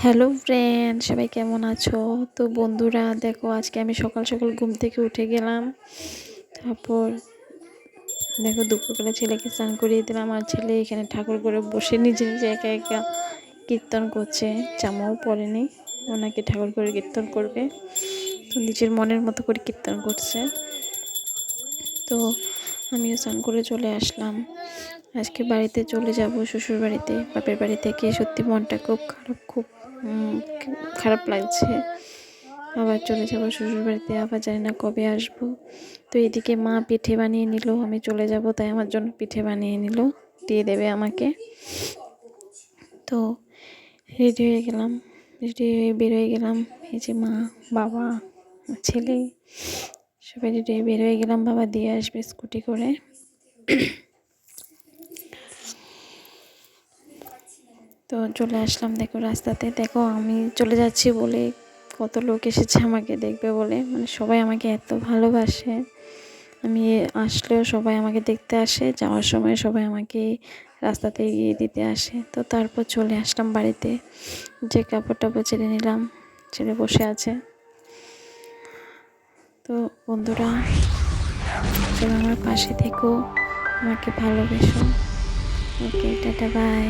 Hello friend, সবাই কেমন আছো? তো বন্ধুরা দেখো, আজকে আমি সকাল সকাল ঘুম থেকে উঠে গেলাম। তারপর দেখো দুপুরবেলা ছেলেকে স্নান করিয়ে দিলাম। আর ছেলে এখানে ঠাকুর করে বসে নিজে নিজে একা একা কীর্তন করছে। জামাও পরেনি, ওনাকে ঠাকুর করে কীর্তন করবে, তো নিজের মনের মতো করে কীর্তন করছে। তো আমিও স্নান করে চলে আসলাম। আজকে বাড়িতে চলে যাব, শ্বশুর বাড়িতে। বাপের বাড়ি থেকে সত্যি মনটা খুব খারাপ লাগছে। আবার চলে যাব শ্বশুর বাড়িতে, আবার জানি না কবে আসবো। তো এদিকে মা পিঠে বানিয়ে নিল, আমি চলে যাব তাই আমার জন্য পিঠে বানিয়ে নিল, দিয়ে দেবে আমাকে। তো রেডি হয়ে গেলাম, রেডি হয়ে বের হয়ে গেলাম। এই যে মা, বাবা, ছেলে সবাই রেডি হয়ে বের হয়ে গেলাম। বাবা দিয়ে আসবে স্কুটি করে। তো চলে আসলাম, দেখো রাস্তাতে। দেখো আমি চলে যাচ্ছি বলে কত লোক এসেছে আমাকে দেখবে বলে, মানে সবাই আমাকে এত ভালোবাসে। আমি আসলেও সবাই আমাকে দেখতে আসে, যাওয়ার সময় সবাই আমাকে রাস্তাতে এগিয়ে দিতে আসে। তো তারপর চলে আসলাম বাড়িতে, যে কাপড় টাপড় ছেড়ে নিলাম, ছেলে বসে আছে। তো বন্ধুরা, সবাই আমার পাশে থেকো, আমাকে ভালোবেসো। ওকে, টাটা, বাই।